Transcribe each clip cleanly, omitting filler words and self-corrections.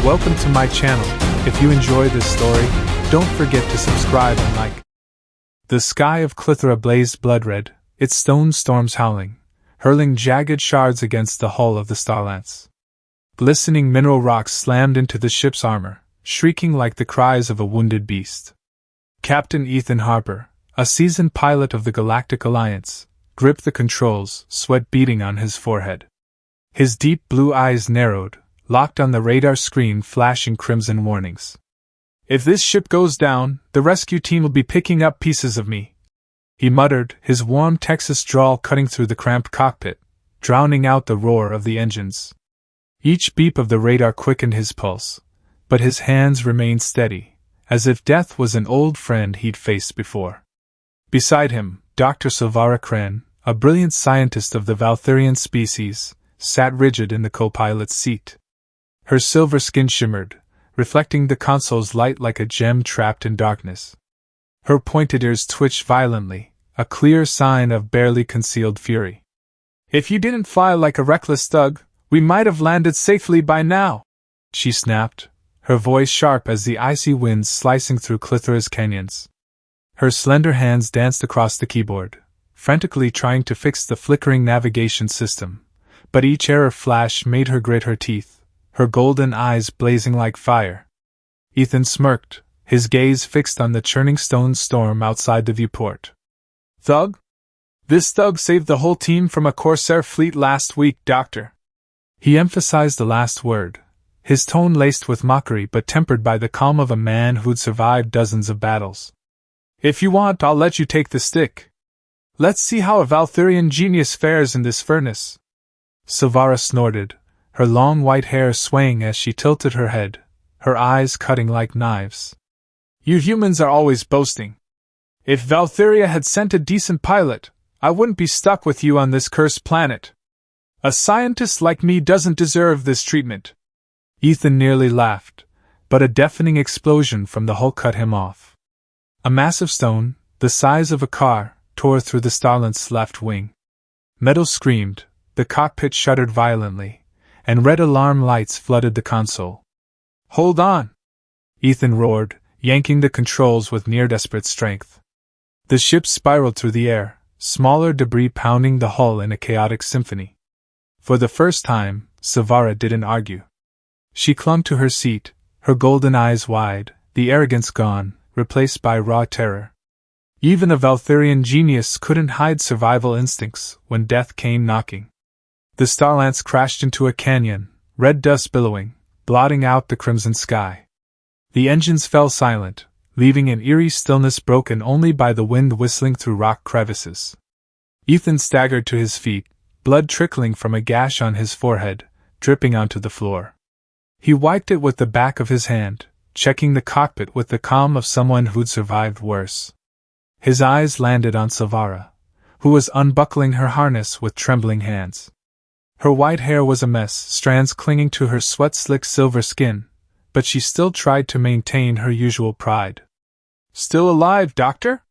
Welcome to my channel. If you enjoy this story, don't forget to subscribe and like. The sky of Klythera blazed blood-red, its stone storms howling, hurling jagged shards against the hull of the Starlance. Glistening mineral rocks slammed into the ship's armor, shrieking like the cries of a wounded beast. Captain Ethan Harper, a seasoned pilot of the Galactic Alliance, gripped the controls, sweat beading on his forehead. His deep blue eyes narrowed, locked on the radar screen flashing crimson warnings. "If this ship goes down, the rescue team will be picking up pieces of me," he muttered, his warm Texas drawl cutting through the cramped cockpit, drowning out the roar of the engines. Each beep of the radar quickened his pulse, but his hands remained steady, as if death was an old friend he'd faced before. Beside him, Dr. Sylvara Kren, a brilliant scientist of the Valthirian species, sat rigid in the co-pilot's seat. Her silver skin shimmered, reflecting the console's light like a gem trapped in darkness. Her pointed ears twitched violently, a clear sign of barely concealed fury. "If you didn't fly like a reckless thug, we might have landed safely by now," she snapped, her voice sharp as the icy winds slicing through Klythera's canyons. Her slender hands danced across the keyboard, frantically trying to fix the flickering navigation system, but each error flash made her grit her teeth, her golden eyes blazing like fire. Ethan smirked, his gaze fixed on the churning stone storm outside the viewport. "Thug? This thug saved the whole team from a corsair fleet last week, Doctor." He emphasized the last word, his tone laced with mockery but tempered by the calm of a man who'd survived dozens of battles. "If you want, I'll let you take the stick. Let's see how a Valthirian genius fares in this furnace." Sylvara snorted, her long white hair swaying as she tilted her head, her eyes cutting like knives. "You humans are always boasting. If Valthiria had sent a decent pilot, I wouldn't be stuck with you on this cursed planet. A scientist like me doesn't deserve this treatment." Ethan nearly laughed, but a deafening explosion from the hull cut him off. A massive stone, the size of a car, tore through the Starlance's left wing. Metal screamed, the cockpit shuddered violently, and red alarm lights flooded the console. "Hold on!" Ethan roared, yanking the controls with near-desperate strength. The ship spiraled through the air, smaller debris pounding the hull in a chaotic symphony. For the first time, Sylvara didn't argue. She clung to her seat, her golden eyes wide, the arrogance gone, replaced by raw terror. Even a Valthirian genius couldn't hide survival instincts when death came knocking. The Starlance crashed into a canyon, red dust billowing, blotting out the crimson sky. The engines fell silent, leaving an eerie stillness broken only by the wind whistling through rock crevices. Ethan staggered to his feet, blood trickling from a gash on his forehead, dripping onto the floor. He wiped it with the back of his hand, checking the cockpit with the calm of someone who'd survived worse. His eyes landed on Sylvara, who was unbuckling her harness with trembling hands. Her white hair was a mess, strands clinging to her sweat-slick silver skin, but she still tried to maintain her usual pride. "Still alive, Doctor?"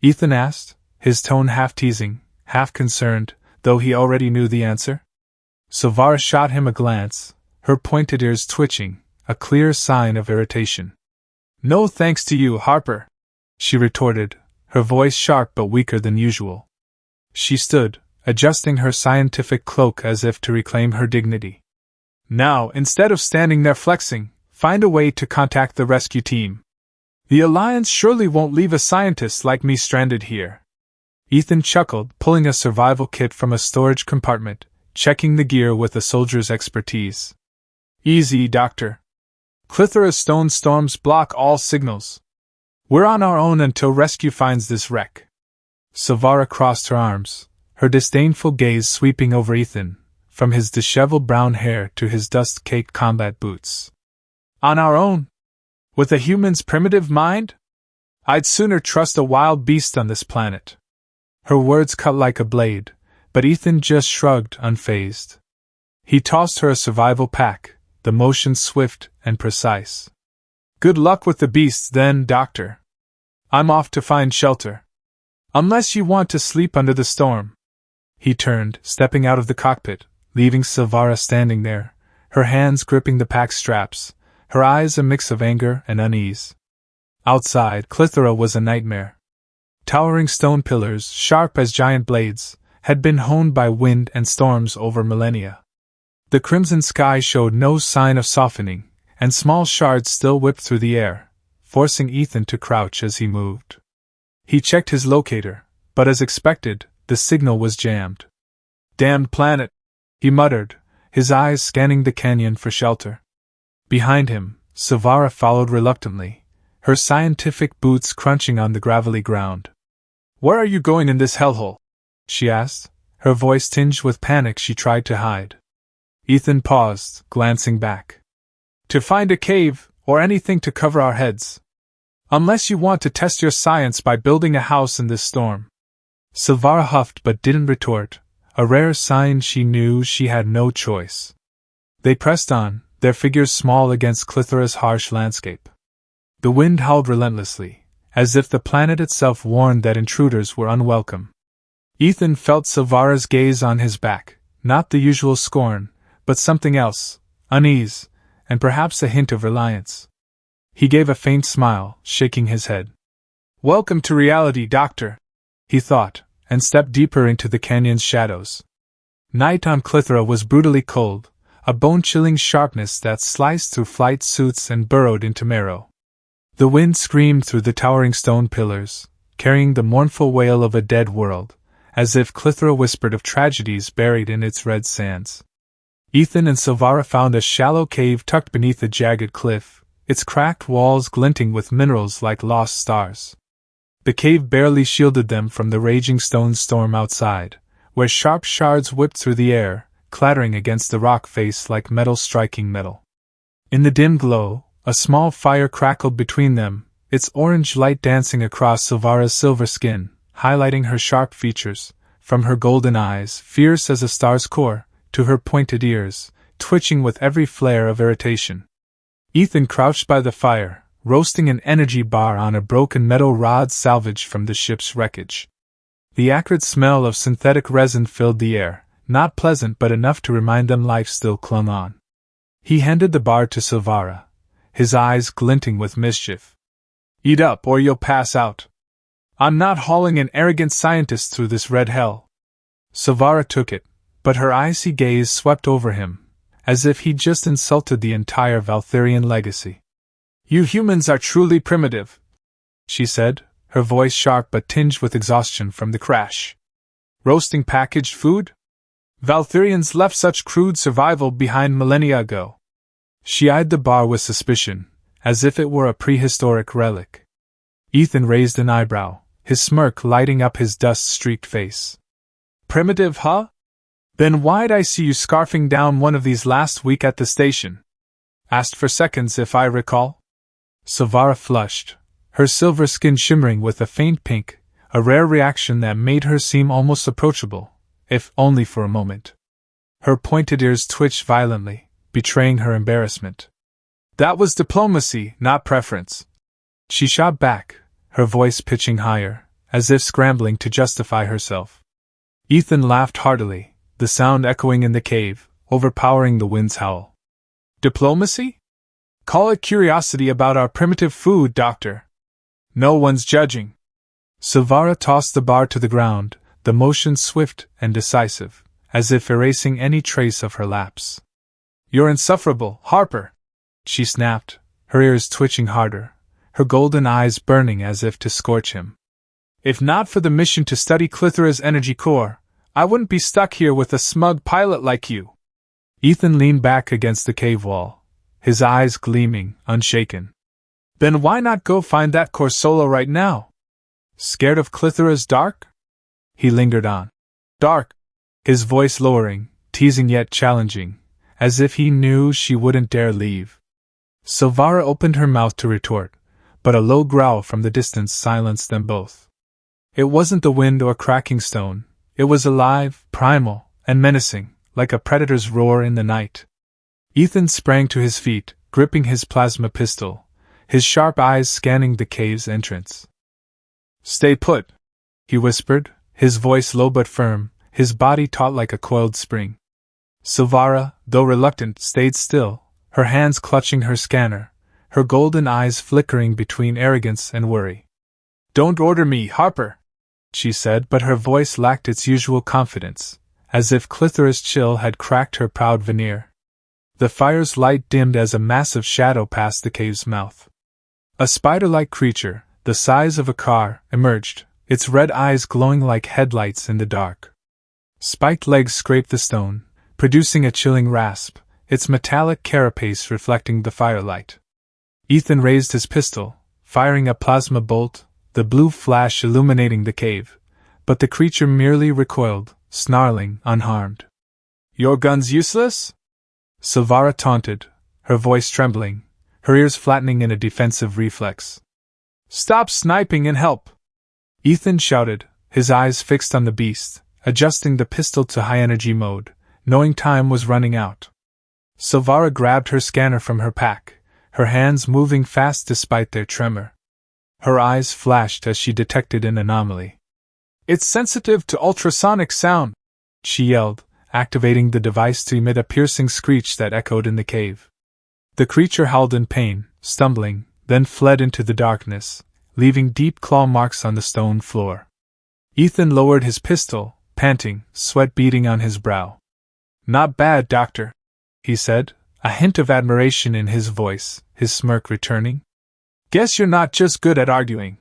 Ethan asked, his tone half teasing, half concerned, though he already knew the answer. Sylvara shot him a glance, her pointed ears twitching, a clear sign of irritation. "No thanks to you, Harper," she retorted, her voice sharp but weaker than usual. She stood, adjusting her scientific cloak as if to reclaim her dignity. "Now, instead of standing there flexing, find a way to contact the rescue team. The Alliance surely won't leave a scientist like me stranded here." Ethan chuckled, pulling a survival kit from a storage compartment, checking the gear with a soldier's expertise. "Easy, Doctor. Klythera's stone storms block all signals. We're on our own until rescue finds this wreck." Sylvara crossed her arms, her disdainful gaze sweeping over Ethan, from his disheveled brown hair to his dust-caked combat boots. "On our own? With a human's primitive mind? I'd sooner trust a wild beast on this planet." Her words cut like a blade, but Ethan just shrugged, unfazed. He tossed her a survival pack, the motion swift and precise. "Good luck with the beasts then, Doctor. I'm off to find shelter. Unless you want to sleep under the storm." He turned, stepping out of the cockpit, leaving Sylvara standing there, her hands gripping the pack straps, her eyes a mix of anger and unease. Outside, Klythera was a nightmare. Towering stone pillars, sharp as giant blades, had been honed by wind and storms over millennia. The crimson sky showed no sign of softening, and small shards still whipped through the air, forcing Ethan to crouch as he moved. He checked his locator, but as expected, the signal was jammed. "Damned planet," he muttered, his eyes scanning the canyon for shelter. Behind him, Sylvara followed reluctantly, her scientific boots crunching on the gravelly ground. "Where are you going in this hellhole?" she asked, her voice tinged with panic she tried to hide. Ethan paused, glancing back. "To find a cave, or anything to cover our heads. Unless you want to test your science by building a house in this storm." Sylvara huffed but didn't retort, a rare sign she knew she had no choice. They pressed on, their figures small against Klythera's harsh landscape. The wind howled relentlessly, as if the planet itself warned that intruders were unwelcome. Ethan felt Sylvara's gaze on his back, not the usual scorn, but something else, unease, and perhaps a hint of reliance. He gave a faint smile, shaking his head. "Welcome to reality, Doctor," he thought, and stepped deeper into the canyon's shadows. Night on Klythera was brutally cold, a bone-chilling sharpness that sliced through flight suits and burrowed into marrow. The wind screamed through the towering stone pillars, carrying the mournful wail of a dead world, as if Klythera whispered of tragedies buried in its red sands. Ethan and Sylvara found a shallow cave tucked beneath a jagged cliff, its cracked walls glinting with minerals like lost stars. The cave barely shielded them from the raging stone storm outside, where sharp shards whipped through the air, clattering against the rock face like metal striking metal. In the dim glow, a small fire crackled between them, its orange light dancing across Sylvara's silver skin, highlighting her sharp features, from her golden eyes, fierce as a star's core, to her pointed ears, twitching with every flare of irritation. Ethan crouched by the fire, roasting an energy bar on a broken metal rod salvaged from the ship's wreckage. The acrid smell of synthetic resin filled the air, not pleasant but enough to remind them life still clung on. He handed the bar to Sylvara, his eyes glinting with mischief. "Eat up or you'll pass out. I'm not hauling an arrogant scientist through this red hell." Sylvara took it, but her icy gaze swept over him, as if he'd just insulted the entire Valthirian legacy. "You humans are truly primitive," she said, her voice sharp but tinged with exhaustion from the crash. "Roasting packaged food? Valthirians left such crude survival behind millennia ago." She eyed the bar with suspicion, as if it were a prehistoric relic. Ethan raised an eyebrow, his smirk lighting up his dust-streaked face. "Primitive, huh? Then why'd I see you scarfing down one of these last week at the station? Asked for seconds if I recall?" Sylvara flushed, her silver skin shimmering with a faint pink, a rare reaction that made her seem almost approachable, if only for a moment. Her pointed ears twitched violently, betraying her embarrassment. "That was diplomacy, not preference," she shot back, her voice pitching higher, as if scrambling to justify herself. Ethan laughed heartily, the sound echoing in the cave, overpowering the wind's howl. "Diplomacy? Call it curiosity about our primitive food, Doctor. No one's judging." Sylvara tossed the bar to the ground, the motion swift and decisive, as if erasing any trace of her lapse. "You're insufferable, Harper," she snapped, her ears twitching harder, her golden eyes burning as if to scorch him. "If not for the mission to study Klythera's energy core, I wouldn't be stuck here with a smug pilot like you." Ethan leaned back against the cave wall, his eyes gleaming, unshaken. "Then why not go find that core solo right now? Scared of Klythera's dark?" He lingered on. "Dark," his voice lowering, teasing yet challenging, as if he knew she wouldn't dare leave. Sylvara opened her mouth to retort, but a low growl from the distance silenced them both. It wasn't the wind or cracking stone, it was alive, primal, and menacing, like a predator's roar in the night. Ethan sprang to his feet, gripping his plasma pistol, his sharp eyes scanning the cave's entrance. "Stay put," he whispered, his voice low but firm, his body taut like a coiled spring. Sylvara, though reluctant, stayed still, her hands clutching her scanner, her golden eyes flickering between arrogance and worry. "Don't order me, Harper," she said, but her voice lacked its usual confidence, as if Klythera's chill had cracked her proud veneer. The fire's light dimmed as a massive shadow passed the cave's mouth. A spider-like creature, the size of a car, emerged, its red eyes glowing like headlights in the dark. Spiked legs scraped the stone, producing a chilling rasp, its metallic carapace reflecting the firelight. Ethan raised his pistol, firing a plasma bolt, the blue flash illuminating the cave, but the creature merely recoiled, snarling, unharmed. "Your gun's useless?" Sylvara taunted, her voice trembling, her ears flattening in a defensive reflex. "Stop sniping and help!" Ethan shouted, his eyes fixed on the beast, adjusting the pistol to high-energy mode, knowing time was running out. Sylvara grabbed her scanner from her pack, her hands moving fast despite their tremor. Her eyes flashed as she detected an anomaly. "It's sensitive to ultrasonic sound," she yelled, activating the device to emit a piercing screech that echoed in the cave. The creature howled in pain, stumbling, then fled into the darkness, leaving deep claw marks on the stone floor. Ethan lowered his pistol, panting, sweat beading on his brow. "Not bad, Doctor," he said, a hint of admiration in his voice, his smirk returning. "Guess you're not just good at arguing."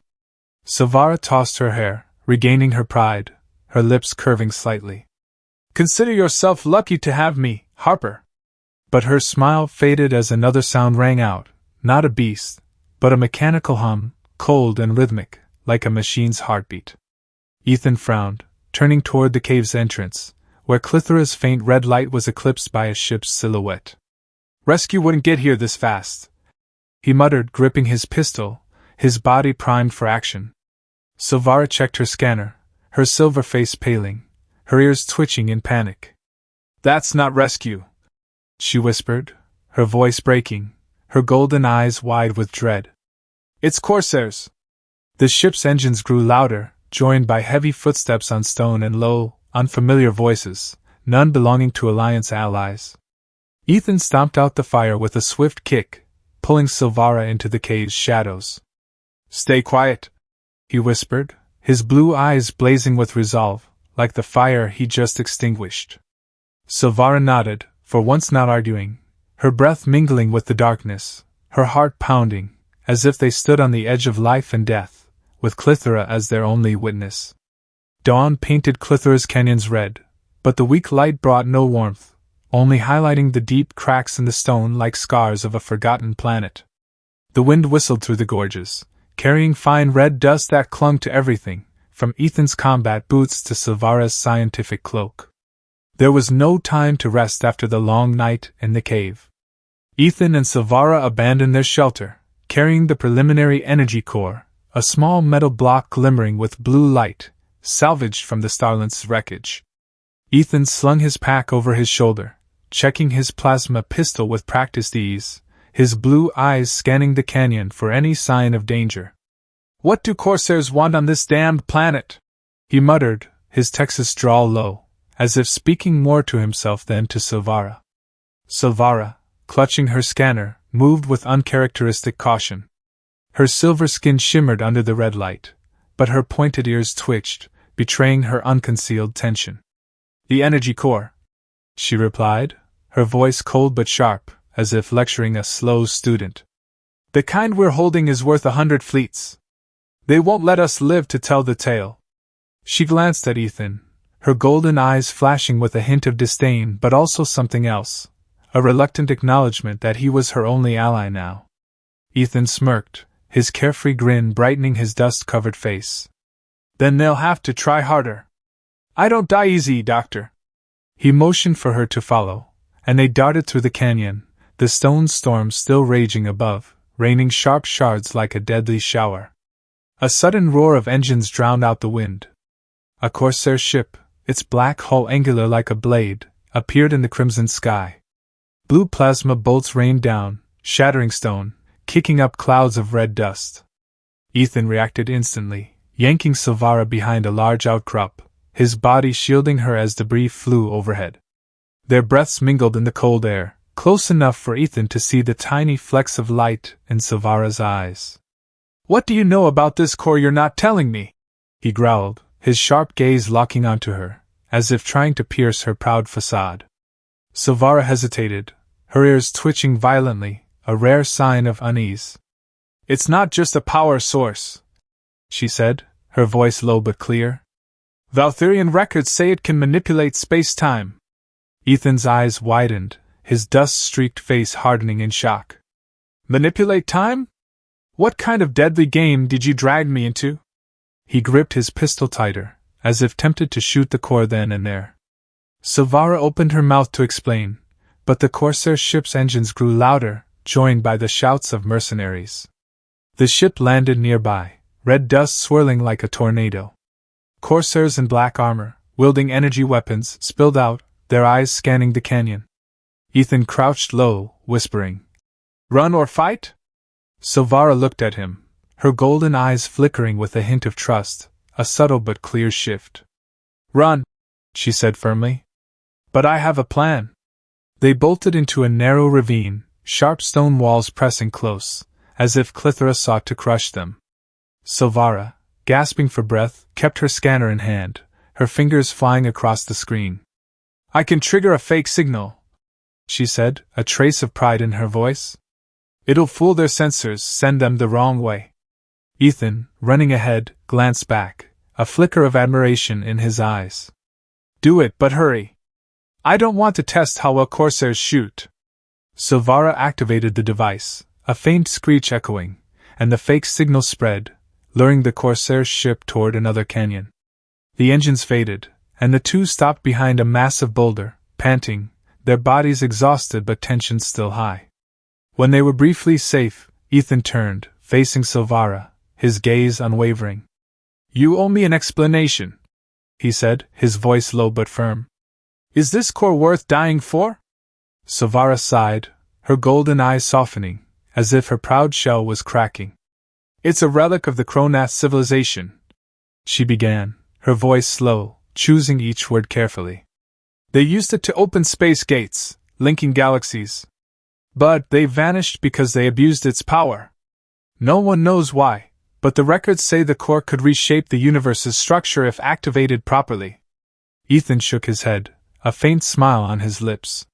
Sylvara tossed her hair, regaining her pride, her lips curving slightly. "Consider yourself lucky to have me, Harper." But her smile faded as another sound rang out, not a beast, but a mechanical hum, cold and rhythmic, like a machine's heartbeat. Ethan frowned, turning toward the cave's entrance, where Klythera's faint red light was eclipsed by a ship's silhouette. "Rescue wouldn't get here this fast," he muttered, gripping his pistol, his body primed for action. Sylvara checked her scanner, her silver face paling, her ears twitching in panic. "That's not rescue," she whispered, her voice breaking, her golden eyes wide with dread. "It's corsairs." The ship's engines grew louder, joined by heavy footsteps on stone and low, unfamiliar voices, none belonging to Alliance allies. Ethan stomped out the fire with a swift kick, pulling Sylvara into the cave's shadows. "Stay quiet," he whispered, his blue eyes blazing with resolve, like the fire he just extinguished. Sylvara nodded, for once not arguing, her breath mingling with the darkness, her heart pounding, as if they stood on the edge of life and death, with Klythera as their only witness. Dawn painted Klythera's canyons red, but the weak light brought no warmth, only highlighting the deep cracks in the stone like scars of a forgotten planet. The wind whistled through the gorges, carrying fine red dust that clung to everything, from Ethan's combat boots to Sylvara's scientific cloak. There was no time to rest after the long night in the cave. Ethan and Sylvara abandoned their shelter, carrying the preliminary energy core, a small metal block glimmering with blue light, salvaged from the Starlant's wreckage. Ethan slung his pack over his shoulder, checking his plasma pistol with practiced ease, his blue eyes scanning the canyon for any sign of danger. "What do corsairs want on this damned planet?" he muttered, his Texas drawl low, as if speaking more to himself than to Sylvara. Sylvara, clutching her scanner, moved with uncharacteristic caution. Her silver skin shimmered under the red light, but her pointed ears twitched, betraying her unconcealed tension. "The energy core," she replied, her voice cold but sharp, as if lecturing a slow student. "The kind we're holding is worth 100 fleets. They won't let us live to tell the tale." She glanced at Ethan, her golden eyes flashing with a hint of disdain but also something else, a reluctant acknowledgement that he was her only ally now. Ethan smirked, his carefree grin brightening his dust-covered face. "Then they'll have to try harder. I don't die easy, Doctor." He motioned for her to follow, and they darted through the canyon, the stone storm still raging above, raining sharp shards like a deadly shower. A sudden roar of engines drowned out the wind. A corsair ship, its black hull angular like a blade, appeared in the crimson sky. Blue plasma bolts rained down, shattering stone, kicking up clouds of red dust. Ethan reacted instantly, yanking Sylvara behind a large outcrop, his body shielding her as debris flew overhead. Their breaths mingled in the cold air, close enough for Ethan to see the tiny flecks of light in Sylvara's eyes. "What do you know about this core you're not telling me?" he growled, his sharp gaze locking onto her, as if trying to pierce her proud facade. Sylvara hesitated, her ears twitching violently, a rare sign of unease. "It's not just a power source," she said, her voice low but clear. "Valthirian records say it can manipulate space-time." Ethan's eyes widened, his dust-streaked face hardening in shock. "Manipulate time? What kind of deadly game did you drag me into?" He gripped his pistol tighter, as if tempted to shoot the core then and there. Sylvara opened her mouth to explain, but the corsair ship's engines grew louder, joined by the shouts of mercenaries. The ship landed nearby, red dust swirling like a tornado. Corsairs in black armor, wielding energy weapons, spilled out, their eyes scanning the canyon. Ethan crouched low, whispering, "Run or fight?" Sylvara looked at him, her golden eyes flickering with a hint of trust, a subtle but clear shift. "Run," she said firmly. "But I have a plan." They bolted into a narrow ravine, sharp stone walls pressing close, as if Klythera sought to crush them. Sylvara, gasping for breath, kept her scanner in hand, her fingers flying across the screen. "I can trigger a fake signal," she said, a trace of pride in her voice. "It'll fool their sensors, send them the wrong way." Ethan, running ahead, glanced back, a flicker of admiration in his eyes. "Do it, but hurry. I don't want to test how well corsairs shoot." Sylvara activated the device, a faint screech echoing, and the fake signal spread, luring the corsair ship toward another canyon. The engines faded, and the two stopped behind a massive boulder, panting, their bodies exhausted but tension still high. When they were briefly safe, Ethan turned, facing Sylvara, his gaze unwavering. "You owe me an explanation," he said, his voice low but firm. "Is this core worth dying for?" Sylvara sighed, her golden eyes softening, as if her proud shell was cracking. "It's a relic of the Cronath civilization," she began, her voice slow, choosing each word carefully. "They used it to open space gates, linking galaxies. But they vanished because they abused its power. No one knows why, but the records say the core could reshape the universe's structure if activated properly." Ethan shook his head, a faint smile on his lips.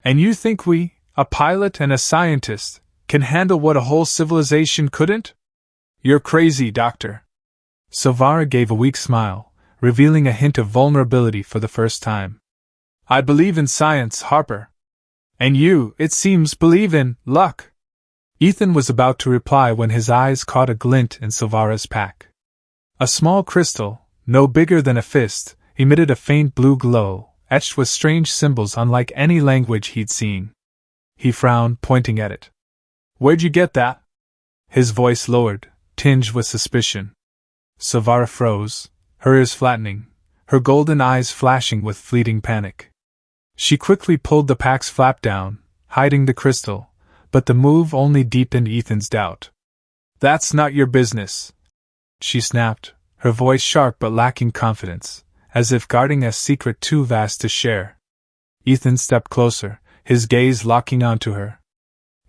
"And you think we, a pilot and a scientist, can handle what a whole civilization couldn't? You're crazy, Doctor." Sylvara gave a weak smile, revealing a hint of vulnerability for the first time. "I believe in science, Harper. And you, it seems, believe in luck." Ethan was about to reply when his eyes caught a glint in Sylvara's pack. A small crystal, no bigger than a fist, emitted a faint blue glow, etched with strange symbols unlike any language he'd seen. He frowned, pointing at it. "Where'd you get that?" His voice lowered, tinged with suspicion. Sylvara froze, her ears flattening, her golden eyes flashing with fleeting panic. She quickly pulled the pack's flap down, hiding the crystal, but the move only deepened Ethan's doubt. "That's not your business," she snapped, her voice sharp but lacking confidence, as if guarding a secret too vast to share. Ethan stepped closer, his gaze locking onto her.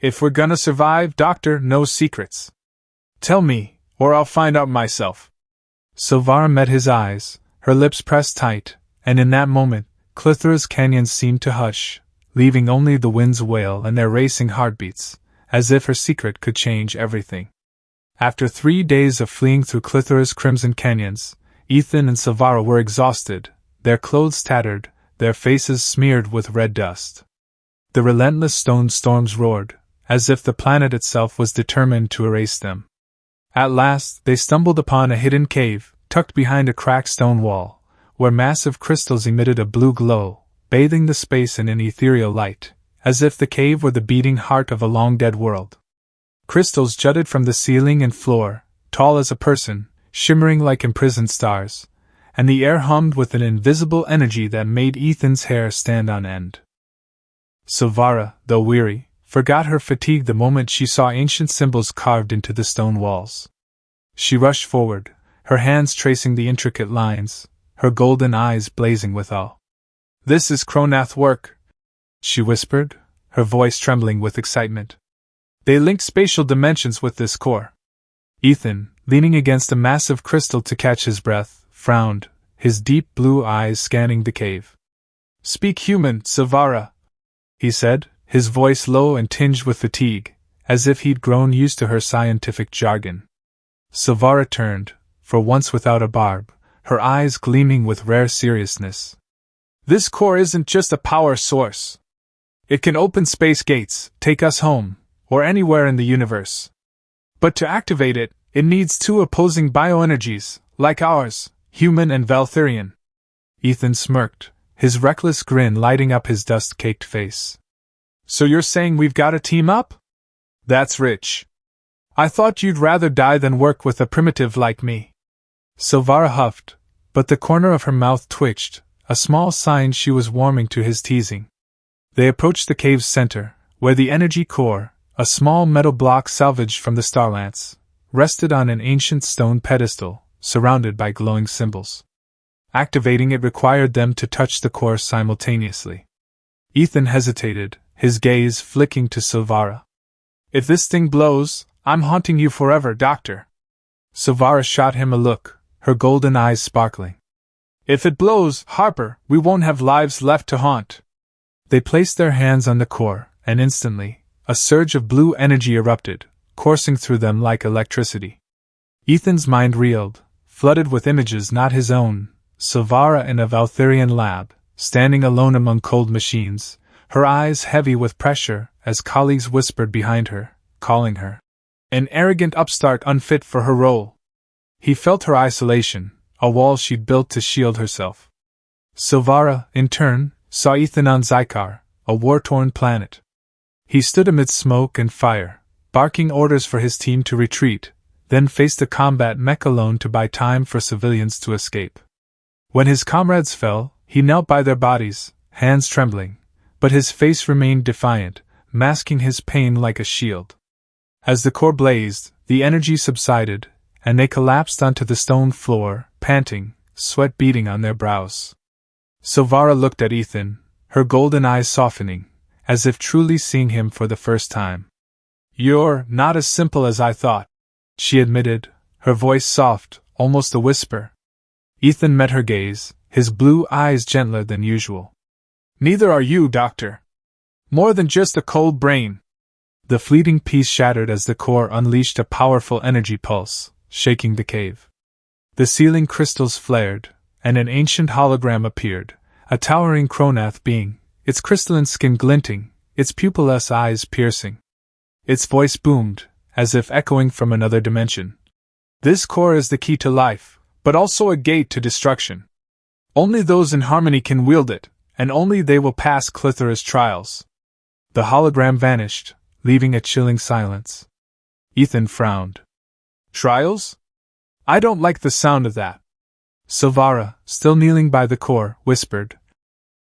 "If we're gonna survive, Doctor, no secrets. Tell me, or I'll find out myself." Sylvara met his eyes, her lips pressed tight, and in that moment, Klythera's canyons seemed to hush, leaving only the wind's wail and their racing heartbeats, as if her secret could change everything. After 3 days of fleeing through Klythera's crimson canyons, Ethan and Sylvara were exhausted, their clothes tattered, their faces smeared with red dust. The relentless stone storms roared, as if the planet itself was determined to erase them. At last, they stumbled upon a hidden cave, tucked behind a cracked stone wall, where massive crystals emitted a blue glow, bathing the space in an ethereal light, as if the cave were the beating heart of a long-dead world. Crystals jutted from the ceiling and floor, tall as a person, shimmering like imprisoned stars, and the air hummed with an invisible energy that made Ethan's hair stand on end. Sylvara, though weary, forgot her fatigue the moment she saw ancient symbols carved into the stone walls. She rushed forward, her hands tracing the intricate lines, her golden eyes blazing with awe. "This is Cronath work," she whispered, her voice trembling with excitement. They linked spatial dimensions with this core. Ethan, leaning against a massive crystal to catch his breath, frowned, his deep blue eyes scanning the cave. "Speak human, Sylvara," he said, his voice low and tinged with fatigue, as if he'd grown used to her scientific jargon. Sylvara turned, for once without a barb, her eyes gleaming with rare seriousness. "This core isn't just a power source. It can open space gates, take us home, or anywhere in the universe. But to activate it, it needs two opposing bioenergies, like ours, human and Valthirian." Ethan smirked, his reckless grin lighting up his dust-caked face. "So you're saying we've got to team up? That's rich. I thought you'd rather die than work with a primitive like me." Sylvara huffed, but the corner of her mouth twitched, a small sign she was warming to his teasing. They approached the cave's center, where the energy core, a small metal block salvaged from the Starlance, rested on an ancient stone pedestal, surrounded by glowing symbols. Activating it required them to touch the core simultaneously. Ethan hesitated, his gaze flicking to Sylvara. "If this thing blows, I'm haunting you forever, Doctor." Sylvara shot him a look, her golden eyes sparkling. "If it blows, Harper, we won't have lives left to haunt." They placed their hands on the core, and instantly, a surge of blue energy erupted, coursing through them like electricity. Ethan's mind reeled, flooded with images not his own, Sylvara in a Valthirian lab, standing alone among cold machines, her eyes heavy with pressure as colleagues whispered behind her, calling her an arrogant upstart unfit for her role. He felt her isolation, a wall she'd built to shield herself. Sylvara, in turn, saw Ethan on Zykar, a war-torn planet. He stood amidst smoke and fire, barking orders for his team to retreat, then faced a combat mech alone to buy time for civilians to escape. When his comrades fell, he knelt by their bodies, hands trembling, but his face remained defiant, masking his pain like a shield. As the core blazed, the energy subsided, and they collapsed onto the stone floor, panting, sweat beading on their brows. Sylvara looked at Ethan, her golden eyes softening, as if truly seeing him for the first time. "You're not as simple as I thought," she admitted, her voice soft, almost a whisper. Ethan met her gaze, his blue eyes gentler than usual. "Neither are you, Doctor. More than just a cold brain." The fleeting peace shattered as the core unleashed a powerful energy pulse, shaking the cave. The ceiling crystals flared, and an ancient hologram appeared, a towering Cronath being, its crystalline skin glinting, its pupilless eyes piercing. Its voice boomed, as if echoing from another dimension. "This core is the key to life, but also a gate to destruction. Only those in harmony can wield it, and only they will pass Klythera's trials." The hologram vanished, leaving a chilling silence. Ethan frowned. "Trials? I don't like the sound of that." Sylvara, still kneeling by the core, whispered,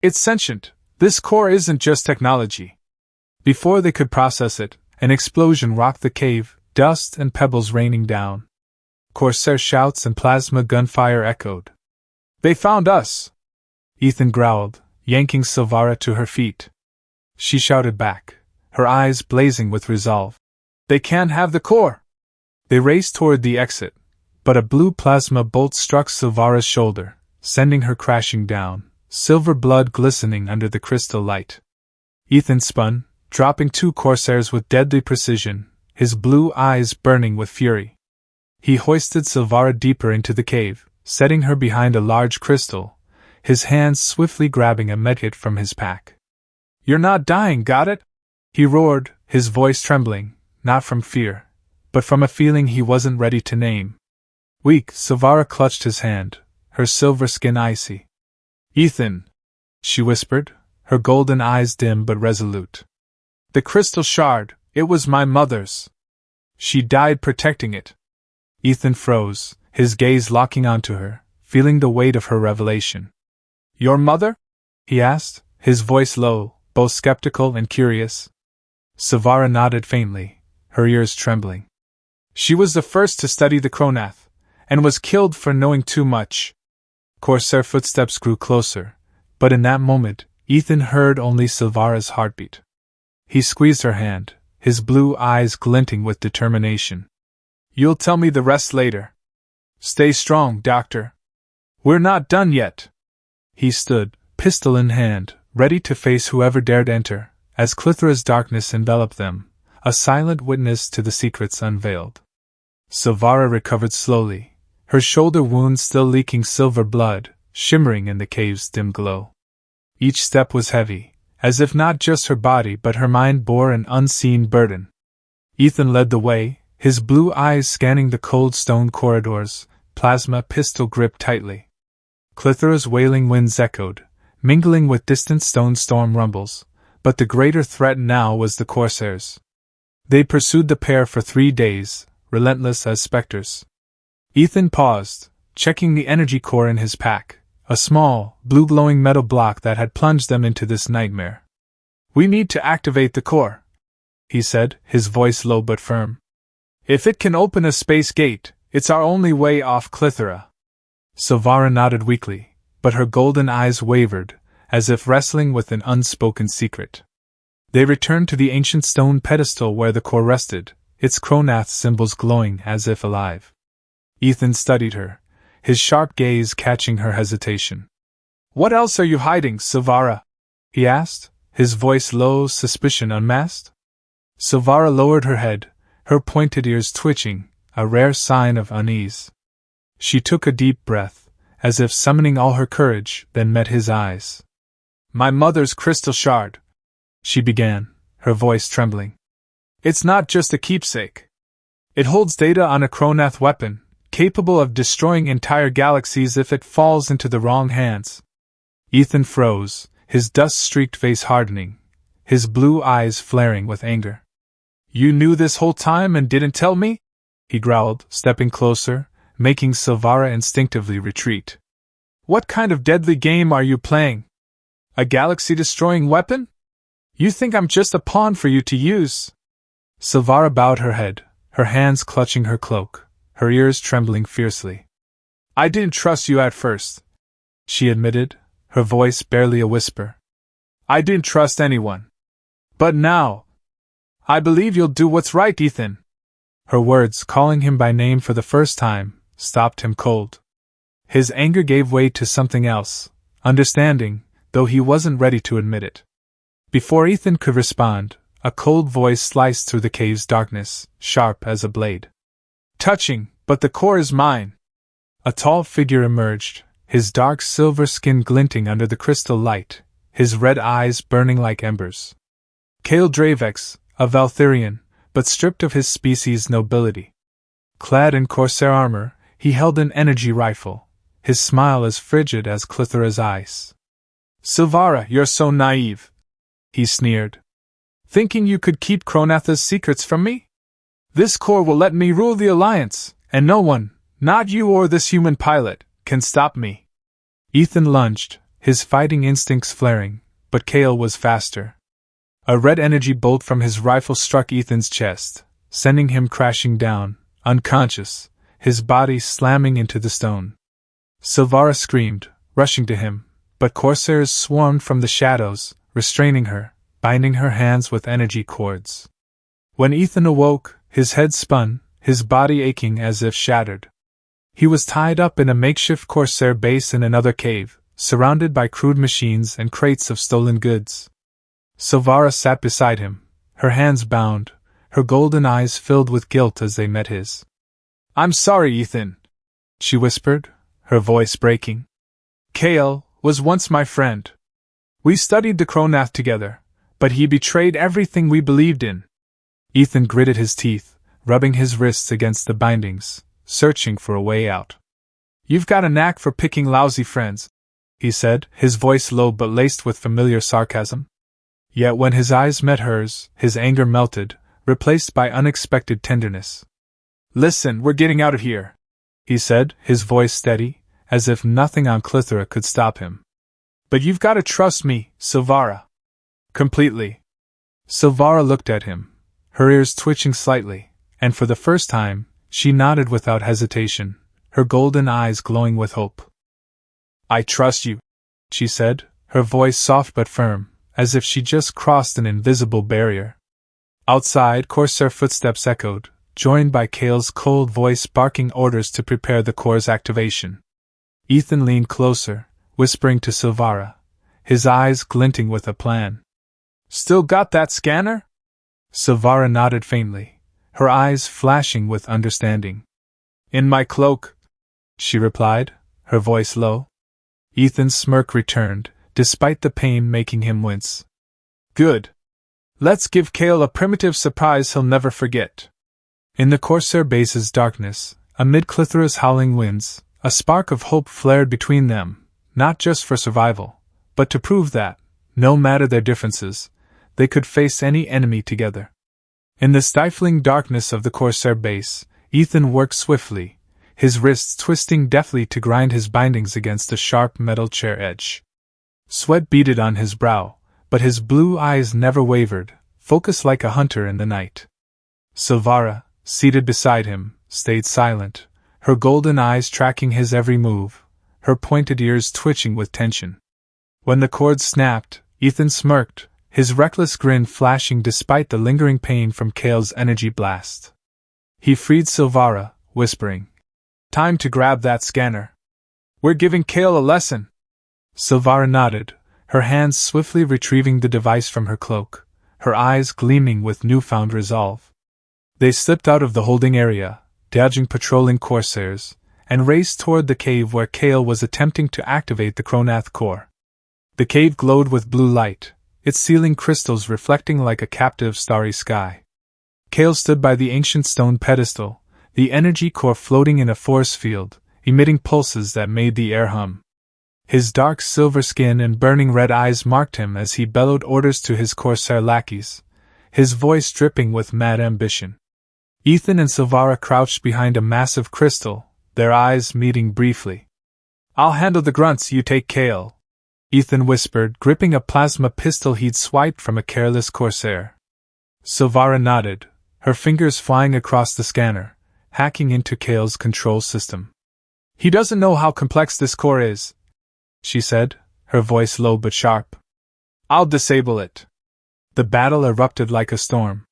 "It's sentient. This core isn't just technology." Before they could process it, an explosion rocked the cave, dust and pebbles raining down. Corsair shouts and plasma gunfire echoed. "They found us!" Ethan growled, yanking Sylvara to her feet. She shouted back, her eyes blazing with resolve. "They can't have the core!" They raced toward the exit, but a blue plasma bolt struck Sylvara's shoulder, sending her crashing down, silver blood glistening under the crystal light. Ethan spun, dropping 2 corsairs with deadly precision, his blue eyes burning with fury. He hoisted Sylvara deeper into the cave, setting her behind a large crystal, his hands swiftly grabbing a medkit from his pack. "You're not dying, got it?" he roared, his voice trembling, not from fear, but from a feeling he wasn't ready to name. Weak, Sylvara clutched his hand, her silver skin icy. "Ethan," she whispered, her golden eyes dim but resolute. "The crystal shard, it was my mother's. She died protecting it." Ethan froze, his gaze locking onto her, feeling the weight of her revelation. "Your mother?" he asked, his voice low, both skeptical and curious. Sylvara nodded faintly, her ears trembling. "She was the first to study the Cronath, and was killed for knowing too much." Corsair footsteps grew closer, but in that moment, Ethan heard only Sylvara's heartbeat. He squeezed her hand, his blue eyes glinting with determination. You'll tell me the rest later. Stay strong, Doctor. We're not done yet. He stood, pistol in hand, ready to face whoever dared enter, as Klythera's darkness enveloped them, a silent witness to the secrets unveiled. Sylvara recovered slowly, her shoulder wound still leaking silver blood, shimmering in the cave's dim glow. Each step was heavy, as if not just her body but her mind bore an unseen burden. Ethan led the way, his blue eyes scanning the cold stone corridors, plasma pistol gripped tightly. Klythera's wailing winds echoed, mingling with distant stone storm rumbles, but the greater threat now was the corsairs. They pursued the pair for 3 days, relentless as specters. Ethan paused, checking the energy core in his pack, a small, blue-glowing metal block that had plunged them into this nightmare. We need to activate the core, he said, his voice low but firm. If it can open a space gate, it's our only way off Klythera. Sylvara nodded weakly, but her golden eyes wavered, as if wrestling with an unspoken secret. They returned to the ancient stone pedestal where the core rested, its Kronath symbols glowing as if alive. Ethan studied her, his sharp gaze catching her hesitation. What else are you hiding, Sylvara? He asked, his voice low, suspicion unmasked. Sylvara lowered her head, her pointed ears twitching, a rare sign of unease. She took a deep breath, as if summoning all her courage, then met his eyes. My mother's crystal shard, she began, her voice trembling. It's not just a keepsake. It holds data on a Kronath weapon, capable of destroying entire galaxies if it falls into the wrong hands. Ethan froze, his dust-streaked face hardening, his blue eyes flaring with anger. You knew this whole time and didn't tell me? He growled, stepping closer, making Sylvara instinctively retreat. What kind of deadly game are you playing? A galaxy-destroying weapon? You think I'm just a pawn for you to use? Sylvara bowed her head, her hands clutching her cloak, her ears trembling fiercely. I didn't trust you at first, she admitted, her voice barely a whisper. I didn't trust anyone. But now, I believe you'll do what's right, Ethan. Her words, calling him by name for the first time, stopped him cold. His anger gave way to something else, understanding, though he wasn't ready to admit it. Before Ethan could respond, a cold voice sliced through the cave's darkness, sharp as a blade. Touching, but the core is mine. A tall figure emerged, his dark silver skin glinting under the crystal light, his red eyes burning like embers. Kale Dravex, a Valthirian, but stripped of his species' nobility. Clad in corsair armor, he held an energy rifle, his smile as frigid as Klythera's ice. Sylvara, you're so naive, he sneered. Thinking you could keep Kronatha's secrets from me? This core will let me rule the Alliance, and no one, not you or this human pilot, can stop me. Ethan lunged, his fighting instincts flaring, but Kale was faster. A red energy bolt from his rifle struck Ethan's chest, sending him crashing down, unconscious, his body slamming into the stone. Sylvara screamed, rushing to him, but corsairs swarmed from the shadows, restraining her, binding her hands with energy cords. When Ethan awoke, his head spun, his body aching as if shattered. He was tied up in a makeshift corsair base in another cave, surrounded by crude machines and crates of stolen goods. Sylvara sat beside him, her hands bound, her golden eyes filled with guilt as they met his. I'm sorry, Ethan, she whispered, her voice breaking. Kale was once my friend. We studied the Kronath together, but he betrayed everything we believed in. Ethan gritted his teeth, rubbing his wrists against the bindings, searching for a way out. You've got a knack for picking lousy friends, he said, his voice low but laced with familiar sarcasm. Yet when his eyes met hers, his anger melted, replaced by unexpected tenderness. Listen, we're getting out of here, he said, his voice steady, as if nothing on Klythera could stop him. But you've got to trust me, Sylvara. Completely. Sylvara looked at him, her ears twitching slightly, and for the first time, she nodded without hesitation, her golden eyes glowing with hope. I trust you, she said, her voice soft but firm, as if she just crossed an invisible barrier. Outside, corsair footsteps echoed, joined by Kale's cold voice barking orders to prepare the core's activation. Ethan leaned closer, whispering to Sylvara, his eyes glinting with a plan. "Still got that scanner?" Sylvara nodded faintly, her eyes flashing with understanding. "In my cloak," she replied, her voice low. Ethan's smirk returned, despite the pain making him wince. "Good. Let's give Kale a primitive surprise he'll never forget." In the corsair base's darkness, amid Klythera's howling winds, a spark of hope flared between them, not just for survival, but to prove that, no matter their differences, they could face any enemy together. In the stifling darkness of the corsair base, Ethan worked swiftly, his wrists twisting deftly to grind his bindings against a sharp metal chair edge. Sweat beaded on his brow, but his blue eyes never wavered, focused like a hunter in the night. Sylvara, seated beside him, stayed silent, her golden eyes tracking his every move, her pointed ears twitching with tension. When the cord snapped, Ethan smirked, his reckless grin flashing despite the lingering pain from Kale's energy blast. He freed Sylvara, whispering, "Time to grab that scanner. We're giving Kale a lesson." Sylvara nodded, her hands swiftly retrieving the device from her cloak, her eyes gleaming with newfound resolve. They slipped out of the holding area, dodging patrolling corsairs, and raced toward the cave where Kale was attempting to activate the Chronath core. The cave glowed with blue light, its ceiling crystals reflecting like a captive starry sky. Kale stood by the ancient stone pedestal, the energy core floating in a force field, emitting pulses that made the air hum. His dark silver skin and burning red eyes marked him as he bellowed orders to his corsair lackeys, his voice dripping with mad ambition. Ethan and Sylvara crouched behind a massive crystal, their eyes meeting briefly. "I'll handle the grunts, you take Kale," Ethan whispered, gripping a plasma pistol he'd swiped from a careless corsair. Sylvara nodded, her fingers flying across the scanner, hacking into Kale's control system. "He doesn't know how complex this core is," she said, her voice low but sharp. "I'll disable it." The battle erupted like a storm.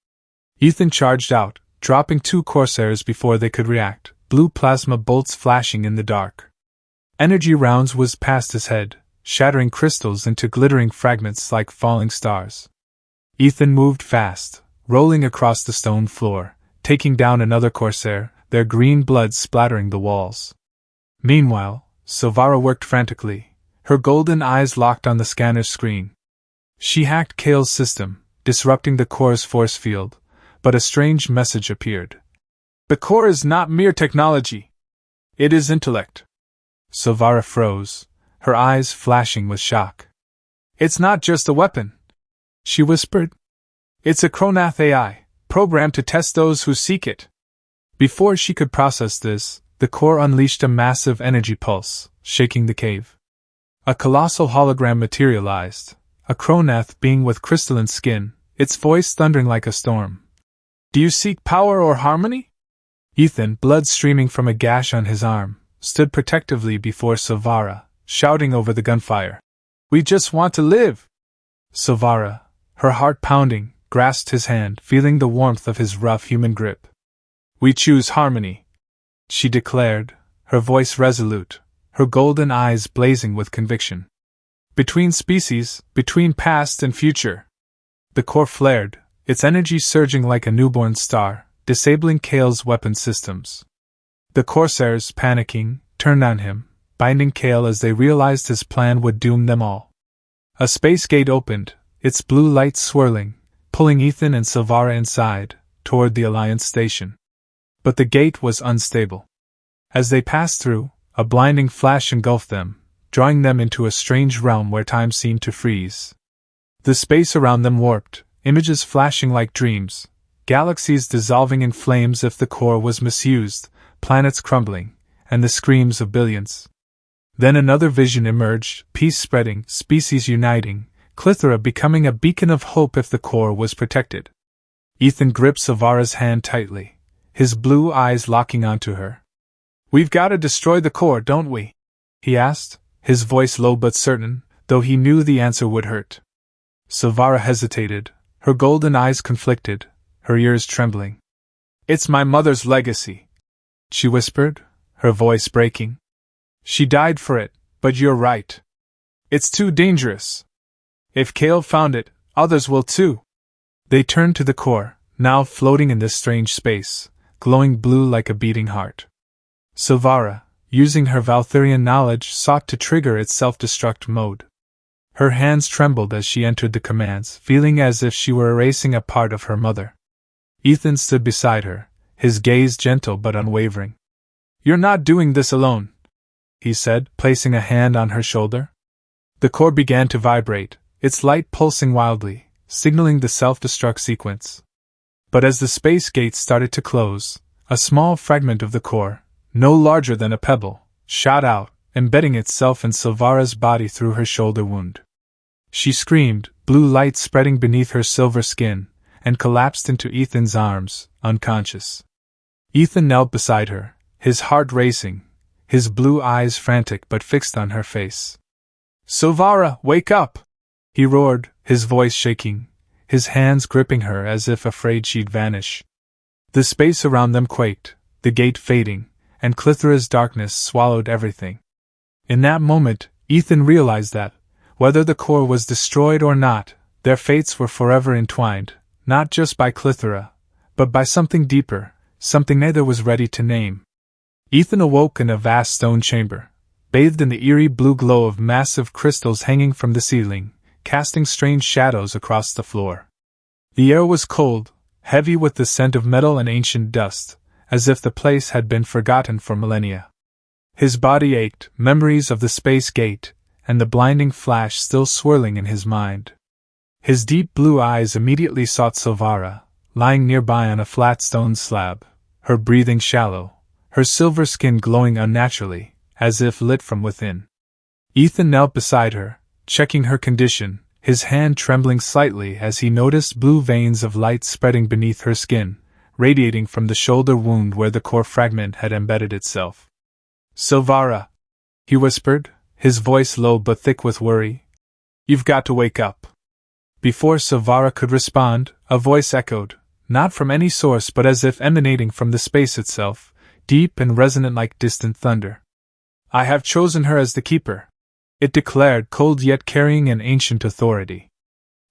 Ethan charged out, dropping 2 corsairs before they could react, blue plasma bolts flashing in the dark. Energy rounds whizzed past his head, shattering crystals into glittering fragments like falling stars. Ethan moved fast, rolling across the stone floor, taking down another corsair, their green blood splattering the walls. Meanwhile, Sylvara worked frantically, her golden eyes locked on the scanner's screen. She hacked Kale's system, disrupting the core's force field, but a strange message appeared. "The core is not mere technology. It is intellect." Sylvara froze, her eyes flashing with shock. "It's not just a weapon," she whispered. "It's a Chronath AI, programmed to test those who seek it." Before she could process this, the core unleashed a massive energy pulse, shaking the cave. A colossal hologram materialized, a Chronath being with crystalline skin, its voice thundering like a storm. "Do you seek power or harmony?" Ethan, blood streaming from a gash on his arm, stood protectively before Sylvara, shouting over the gunfire. "We just want to live!" Sylvara, her heart pounding, grasped his hand, feeling the warmth of his rough human grip. "We choose harmony," she declared, her voice resolute, her golden eyes blazing with conviction. "Between species, between past and future." The core flared, its energy surging like a newborn star, disabling Kale's weapon systems. The corsairs, panicking, turned on him, binding Kale as they realized his plan would doom them all. A space gate opened, its blue light swirling, pulling Ethan and Sylvara inside, toward the Alliance station. But the gate was unstable. As they passed through, a blinding flash engulfed them, drawing them into a strange realm where time seemed to freeze. The space around them warped, images flashing like dreams, galaxies dissolving in flames if the core was misused, planets crumbling, and the screams of billions. Then another vision emerged, peace spreading, species uniting, Klythera becoming a beacon of hope if the core was protected. Ethan gripped Sylvara's hand tightly, his blue eyes locking onto her. "We've got to destroy the core, don't we?" he asked, his voice low but certain, though he knew the answer would hurt. Sylvara hesitated, her golden eyes conflicted, her ears trembling. "It's my mother's legacy," she whispered, her voice breaking. "She died for it, but you're right. It's too dangerous. If Kale found it, others will too." They turned to the core, now floating in this strange space, glowing blue like a beating heart. Sylvara, using her Valthirian knowledge, sought to trigger its self-destruct mode. Her hands trembled as she entered the commands, feeling as if she were erasing a part of her mother. Ethan stood beside her, his gaze gentle but unwavering. "You're not doing this alone," he said, placing a hand on her shoulder. The core began to vibrate, its light pulsing wildly, signaling the self-destruct sequence. But as the space gates started to close, a small fragment of the core, no larger than a pebble, shot out, embedding itself in Sylvara's body through her shoulder wound. She screamed, blue light spreading beneath her silver skin, and collapsed into Ethan's arms, unconscious. Ethan knelt beside her, his heart racing, his blue eyes frantic but fixed on her face. "Sylvara, wake up!" he roared, his voice shaking, his hands gripping her as if afraid she'd vanish. The space around them quaked, the gate fading, and Klythera's darkness swallowed everything. In that moment, Ethan realized that, whether the core was destroyed or not, their fates were forever entwined, not just by Klythera, but by something deeper, something neither was ready to name. Ethan awoke in a vast stone chamber, bathed in the eerie blue glow of massive crystals hanging from the ceiling, casting strange shadows across the floor. The air was cold, heavy with the scent of metal and ancient dust, as if the place had been forgotten for millennia. His body ached, memories of the space gate, and the blinding flash still swirling in his mind. His deep blue eyes immediately sought Sylvara, lying nearby on a flat stone slab, her breathing shallow, her silver skin glowing unnaturally, as if lit from within. Ethan knelt beside her, checking her condition, his hand trembling slightly as he noticed blue veins of light spreading beneath her skin, radiating from the shoulder wound where the core fragment had embedded itself. "Sylvara," he whispered, his voice low but thick with worry. "You've got to wake up." Before Sylvara could respond, a voice echoed, not from any source but as if emanating from the space itself, deep and resonant like distant thunder. "I have chosen her as the keeper," it declared, cold yet carrying an ancient authority.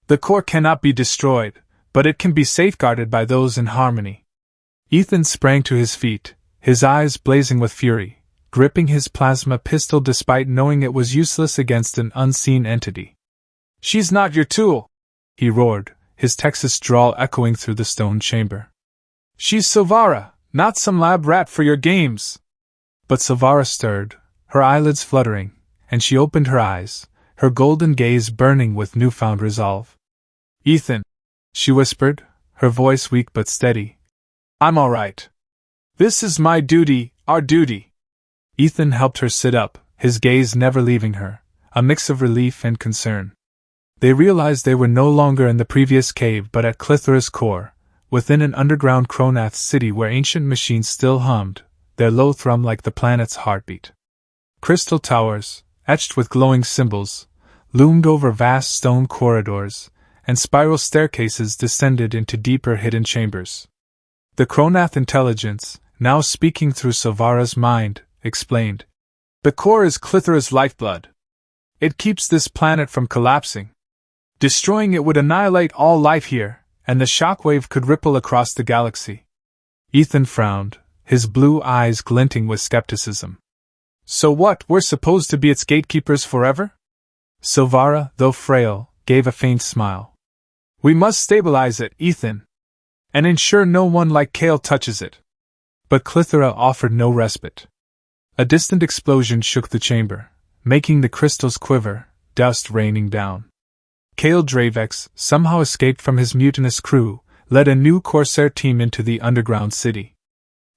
"The core cannot be destroyed, but it can be safeguarded by those in harmony." Ethan sprang to his feet, his eyes blazing with fury, gripping his plasma pistol despite knowing it was useless against an unseen entity. "She's not your tool," he roared, his Texas drawl echoing through the stone chamber. "She's Sylvara, not some lab rat for your games." But Sylvara stirred, her eyelids fluttering, and she opened her eyes, her golden gaze burning with newfound resolve. "Ethan," she whispered, her voice weak but steady. "I'm all right. This is my duty, our duty." Ethan helped her sit up, his gaze never leaving her, a mix of relief and concern. They realized they were no longer in the previous cave but at Klythera's core, within an underground Cronath city where ancient machines still hummed, their low thrum like the planet's heartbeat. Crystal towers, etched with glowing symbols, loomed over vast stone corridors, and spiral staircases descended into deeper hidden chambers. The Cronath intelligence, now speaking through Sylvara's mind, explained. "The core is Klythera's lifeblood. It keeps this planet from collapsing. Destroying it would annihilate all life here, and the shockwave could ripple across the galaxy." Ethan frowned, his blue eyes glinting with skepticism. "So what, we're supposed to be its gatekeepers forever?" Sylvara, though frail, gave a faint smile. "We must stabilize it, Ethan, and ensure no one like Kale touches it." But Klythera offered no respite. A distant explosion shook the chamber, making the crystals quiver, dust raining down. Kale Dravex, somehow escaped from his mutinous crew, led a new corsair team into the underground city.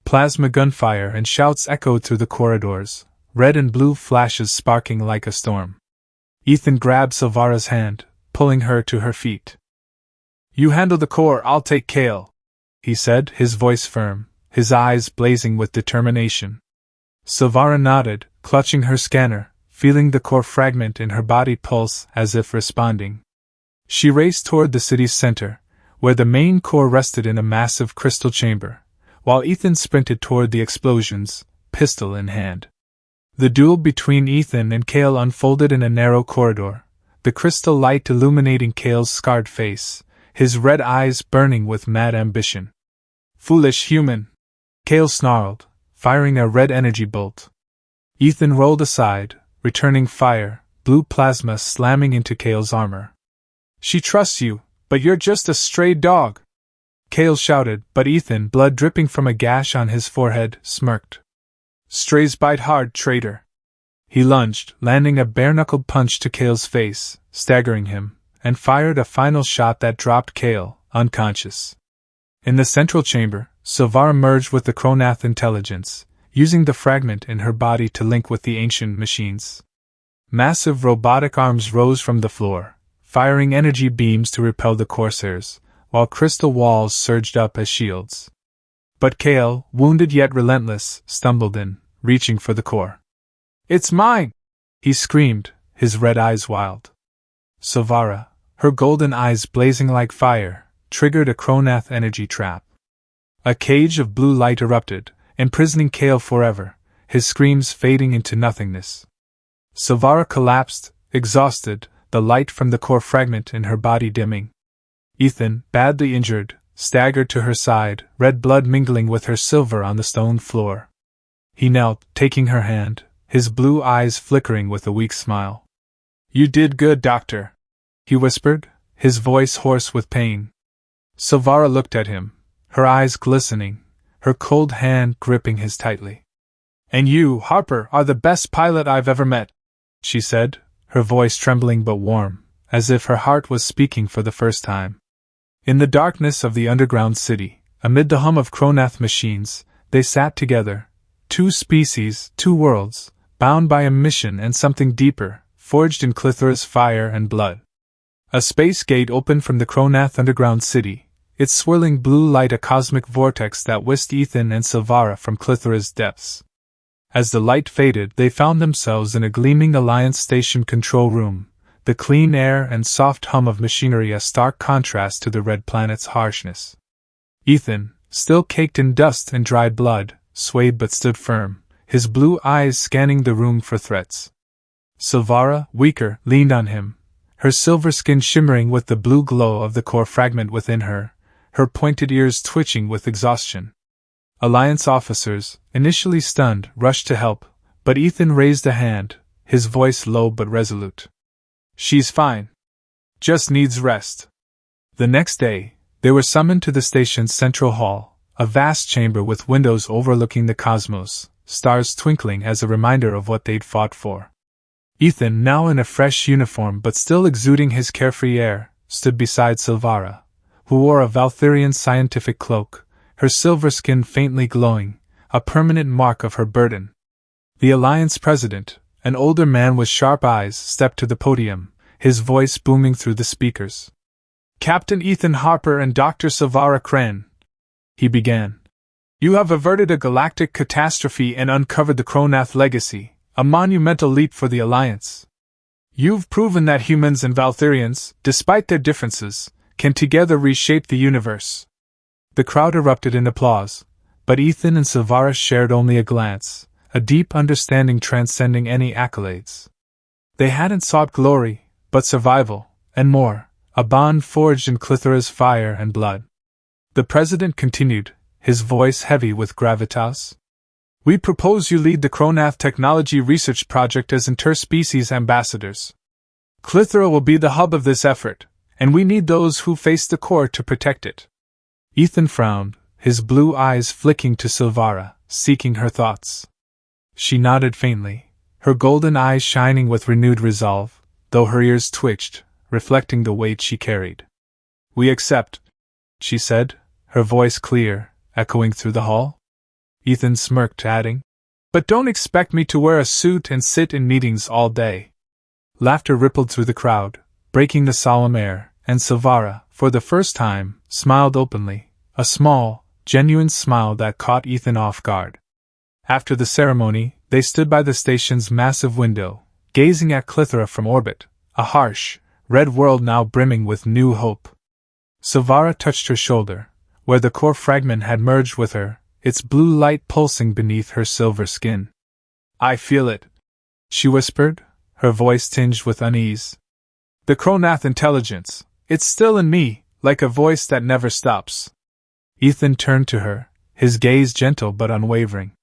Plasma gunfire and shouts echoed through the corridors, red and blue flashes sparking like a storm. Ethan grabbed Sylvara's hand, pulling her to her feet. "You handle the core, I'll take Kale," he said, his voice firm, his eyes blazing with determination. Sylvara nodded, clutching her scanner, feeling the core fragment in her body pulse as if responding. She raced toward the city's center, where the main core rested in a massive crystal chamber, while Ethan sprinted toward the explosions, pistol in hand. The duel between Ethan and Kale unfolded in a narrow corridor, the crystal light illuminating Kale's scarred face, his red eyes burning with mad ambition. "Foolish human!" Kale snarled, firing a red energy bolt. Ethan rolled aside, returning fire, blue plasma slamming into Kale's armor. "She trusts you, but you're just a stray dog!" Kale shouted, but Ethan, blood dripping from a gash on his forehead, smirked. "Strays bite hard, traitor." He lunged, landing a bare-knuckled punch to Kale's face, staggering him, and fired a final shot that dropped Kale, unconscious. In the central chamber, Sylvara merged with the Cronath intelligence, using the fragment in her body to link with the ancient machines. Massive robotic arms rose from the floor, firing energy beams to repel the corsairs, while crystal walls surged up as shields. But Kale, wounded yet relentless, stumbled in, reaching for the core. "It's mine!" he screamed, his red eyes wild. Sylvara, her golden eyes blazing like fire, triggered a Cronath energy trap. A cage of blue light erupted, imprisoning Kale forever, his screams fading into nothingness. Sylvara collapsed, exhausted, the light from the core fragment in her body dimming. Ethan, badly injured, staggered to her side, red blood mingling with her silver on the stone floor. He knelt, taking her hand, his blue eyes flickering with a weak smile. "You did good, Doctor," he whispered, his voice hoarse with pain. Sylvara looked at him, her eyes glistening, her cold hand gripping his tightly. "And you, Harper, are the best pilot I've ever met," she said, her voice trembling but warm, as if her heart was speaking for the first time. In the darkness of the underground city, amid the hum of Cronath machines, they sat together, two species, two worlds, bound by a mission and something deeper, forged in Klythera's fire and blood. A space gate opened from the Cronath underground city, its swirling blue light a cosmic vortex that whisked Ethan and Sylvara from Klythera's depths. As the light faded, they found themselves in a gleaming Alliance station control room, the clean air and soft hum of machinery a stark contrast to the red planet's harshness. Ethan, still caked in dust and dried blood, swayed but stood firm, his blue eyes scanning the room for threats. Sylvara, weaker, leaned on him, her silver skin shimmering with the blue glow of the core fragment within her, her pointed ears twitching with exhaustion. Alliance officers, initially stunned, rushed to help, but Ethan raised a hand, his voice low but resolute. "She's fine. Just needs rest." The next day, they were summoned to the station's central hall, a vast chamber with windows overlooking the cosmos, stars twinkling as a reminder of what they'd fought for. Ethan, now in a fresh uniform but still exuding his carefree air, stood beside Sylvara, who wore a Valthirian scientific cloak, her silver skin faintly glowing, a permanent mark of her burden. The Alliance president, an older man with sharp eyes, stepped to the podium, his voice booming through the speakers. "Captain Ethan Harper and Dr. Sylvara Kren," he began. "You have averted a galactic catastrophe and uncovered the Cronath legacy, a monumental leap for the Alliance. You've proven that humans and Valthirians, despite their differences, can together reshape the universe." The crowd erupted in applause, but Ethan and Sylvara shared only a glance, a deep understanding transcending any accolades. They hadn't sought glory, but survival, and more, a bond forged in Klythera's fire and blood. The president continued, his voice heavy with gravitas. "We propose you lead the Cronath Technology Research Project as interspecies ambassadors. Klythera will be the hub of this effort, and we need those who face the core to protect it." Ethan frowned, his blue eyes flicking to Sylvara, seeking her thoughts. She nodded faintly, her golden eyes shining with renewed resolve, though her ears twitched, reflecting the weight she carried. "We accept," she said, her voice clear, echoing through the hall. Ethan smirked, adding, "But don't expect me to wear a suit and sit in meetings all day." Laughter rippled through the crowd, breaking the solemn air, and Sylvara, for the first time, smiled openly, a small, genuine smile that caught Ethan off guard. After the ceremony, they stood by the station's massive window, gazing at Klythera from orbit, a harsh, red world now brimming with new hope. Sylvara touched her shoulder, where the core fragment had merged with her, its blue light pulsing beneath her silver skin. I feel it, she whispered, her voice tinged with unease. The Cronath intelligence, it's still in me, like a voice that never stops. Ethan turned to her, his gaze gentle but unwavering.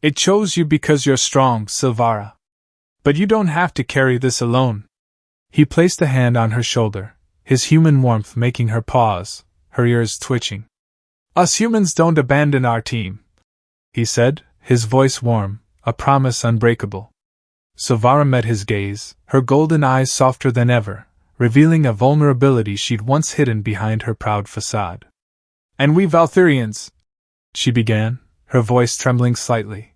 It chose you because you're strong, Sylvara. But you don't have to carry this alone. He placed a hand on her shoulder, his human warmth making her pause, her ears twitching. Us humans don't abandon our team, he said, his voice warm, a promise unbreakable. Sylvara met his gaze, her golden eyes softer than ever, revealing a vulnerability she'd once hidden behind her proud facade. And we Valthirians, she began, her voice trembling slightly,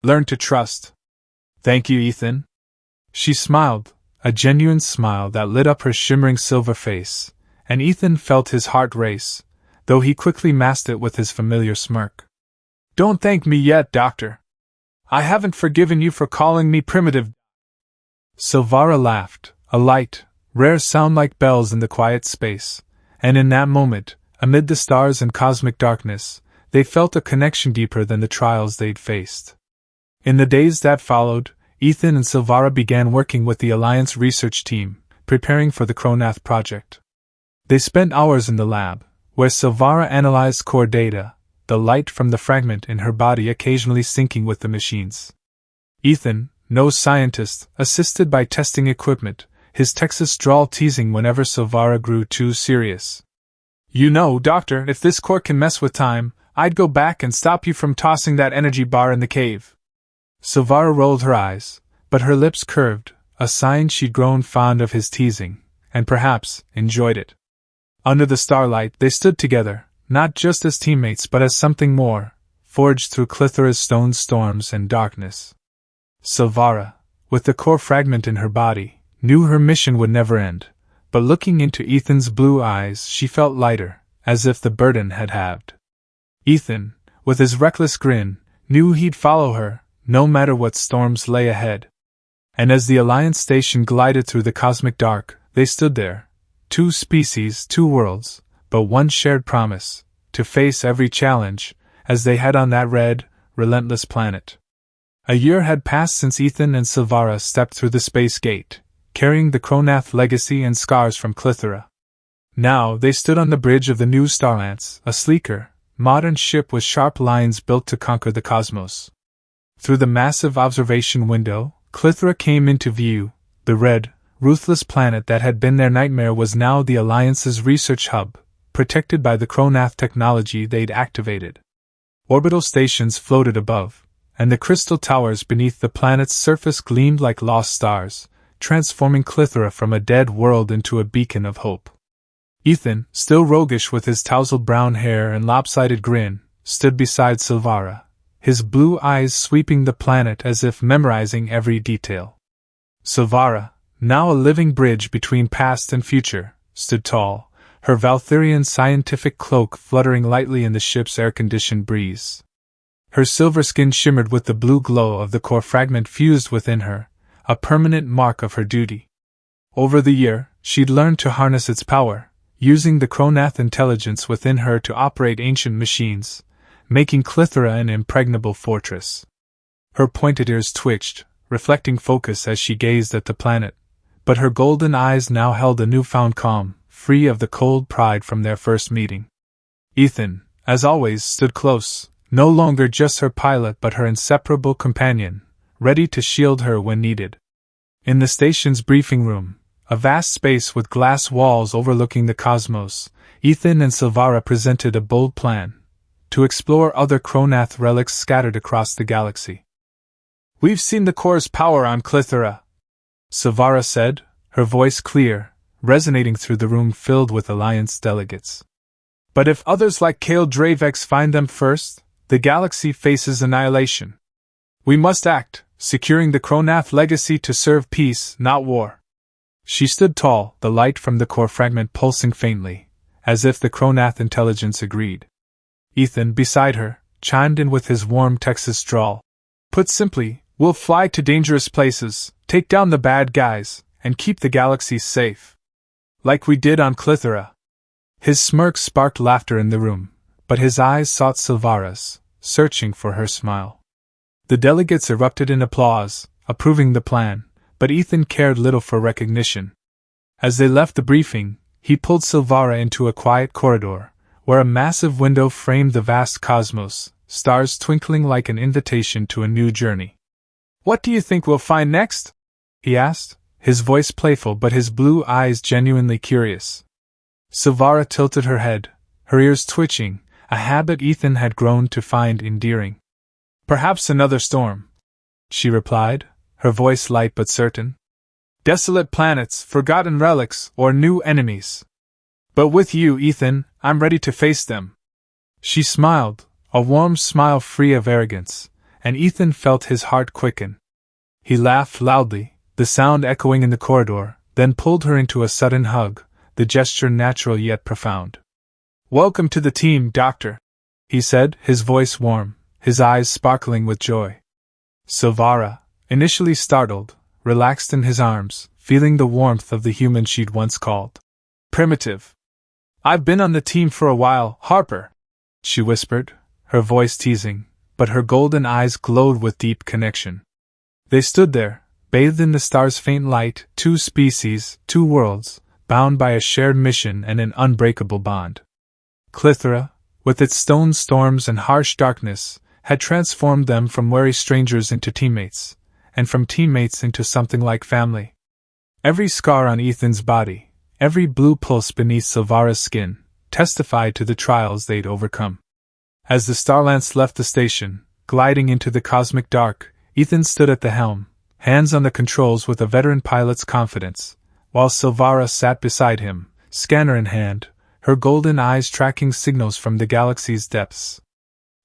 learn to trust. Thank you, Ethan. She smiled, a genuine smile that lit up her shimmering silver face, and Ethan felt his heart race, though he quickly masked it with his familiar smirk. Don't thank me yet, Doctor. I haven't forgiven you for calling me primitive. Sylvara laughed, a light, rare sound like bells in the quiet space, and in that moment, amid the stars and cosmic darkness, they felt a connection deeper than the trials they'd faced. In the days that followed, Ethan and Sylvara began working with the Alliance research team, preparing for the Cronath project. They spent hours in the lab, where Sylvara analyzed core data, the light from the fragment in her body occasionally syncing with the machines. Ethan, no scientist, assisted by testing equipment, his Texas drawl teasing whenever Sylvara grew too serious. You know, Doctor, if this core can mess with time, I'd go back and stop you from tossing that energy bar in the cave. Sylvara rolled her eyes, but her lips curved, a sign she'd grown fond of his teasing, and perhaps enjoyed it. Under the starlight they stood together, not just as teammates but as something more, forged through Klythera's stone storms and darkness. Sylvara, with the core fragment in her body, knew her mission would never end, but looking into Ethan's blue eyes she felt lighter, as if the burden had halved. Ethan, with his reckless grin, knew he'd follow her, no matter what storms lay ahead. And as the Alliance station glided through the cosmic dark, they stood there, two species, two worlds, but one shared promise, to face every challenge, as they had on that red, relentless planet. A year had passed since Ethan and Sylvara stepped through the space gate, carrying the Cronath legacy and scars from Klythera. Now they stood on the bridge of the new Starlance, a sleeker, modern ship with sharp lines built to conquer the cosmos. Through the massive observation window, Klythera came into view. The red, ruthless planet that had been their nightmare was now the Alliance's research hub, protected by the Cronath technology they'd activated. Orbital stations floated above, and the crystal towers beneath the planet's surface gleamed like lost stars, transforming Klythera from a dead world into a beacon of hope. Ethan, still roguish with his tousled brown hair and lopsided grin, stood beside Sylvara, his blue eyes sweeping the planet as if memorizing every detail. Sylvara, now a living bridge between past and future, stood tall, her Valthirian scientific cloak fluttering lightly in the ship's air-conditioned breeze. Her silver skin shimmered with the blue glow of the core fragment fused within her, a permanent mark of her duty. Over the year, she'd learned to harness its power, using the Cronath intelligence within her to operate ancient machines, making Klythera an impregnable fortress. Her pointed ears twitched, reflecting focus as she gazed at the planet, but her golden eyes now held a newfound calm, free of the cold pride from their first meeting. Ethan, as always, stood close, no longer just her pilot but her inseparable companion, ready to shield her when needed. In the station's briefing room, a vast space with glass walls overlooking the cosmos, Ethan and Sylvara presented a bold plan to explore other Cronath relics scattered across the galaxy. We've seen the core's power on Klythera, Sylvara said, her voice clear, resonating through the room filled with Alliance delegates. But if others like Kale Dravex find them first, the galaxy faces annihilation. We must act, securing the Cronath legacy to serve peace, not war. She stood tall, the light from the core fragment pulsing faintly, as if the Cronath intelligence agreed. Ethan, beside her, chimed in with his warm Texas drawl. Put simply, we'll fly to dangerous places, take down the bad guys, and keep the galaxy safe. Like we did on Klythera. His smirk sparked laughter in the room, but his eyes sought Sylvara's, searching for her smile. The delegates erupted in applause, approving the plan, but Ethan cared little for recognition. As they left the briefing, he pulled Sylvara into a quiet corridor, where a massive window framed the vast cosmos, stars twinkling like an invitation to a new journey. "What do you think we'll find next?" he asked, his voice playful but his blue eyes genuinely curious. Sylvara tilted her head, her ears twitching, a habit Ethan had grown to find endearing. "Perhaps another storm," she replied, her voice light but certain. "Desolate planets, forgotten relics, or new enemies. But with you, Ethan, I'm ready to face them." She smiled, a warm smile free of arrogance, and Ethan felt his heart quicken. He laughed loudly, the sound echoing in the corridor, then pulled her into a sudden hug, the gesture natural yet profound. "Welcome to the team, Doctor," he said, his voice warm, his eyes sparkling with joy. Sylvara, initially startled, relaxed in his arms, feeling the warmth of the human she'd once called primitive. "I've been on the team for a while, Harper," she whispered, her voice teasing, but her golden eyes glowed with deep connection. They stood there, bathed in the star's faint light, two species, two worlds, bound by a shared mission and an unbreakable bond. Klythera, with its stone storms and harsh darkness, had transformed them from wary strangers into teammates, and from teammates into something like family. Every scar on Ethan's body, every blue pulse beneath Sylvara's skin, testified to the trials they'd overcome. As the Starlance left the station, gliding into the cosmic dark, Ethan stood at the helm, hands on the controls with a veteran pilot's confidence, while Sylvara sat beside him, scanner in hand, her golden eyes tracking signals from the galaxy's depths.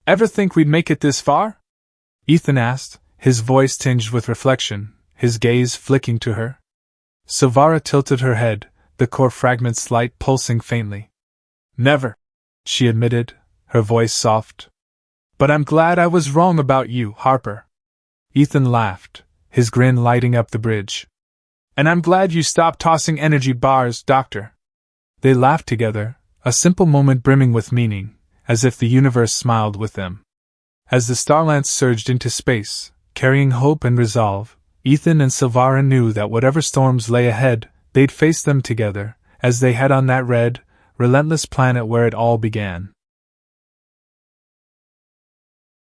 "Ever think we'd make it this far?" Ethan asked, his voice tinged with reflection, his gaze flicking to her. Sylvara tilted her head, the core fragment's light pulsing faintly. "Never," she admitted, her voice soft. "But I'm glad I was wrong about you, Harper." Ethan laughed, his grin lighting up the bridge. "And I'm glad you stopped tossing energy bars, Doctor." They laughed together, a simple moment brimming with meaning, as if the universe smiled with them. As the Starlance surged into space, carrying hope and resolve, Ethan and Sylvara knew that whatever storms lay ahead, they'd face them together, as they had on that red, relentless planet where it all began.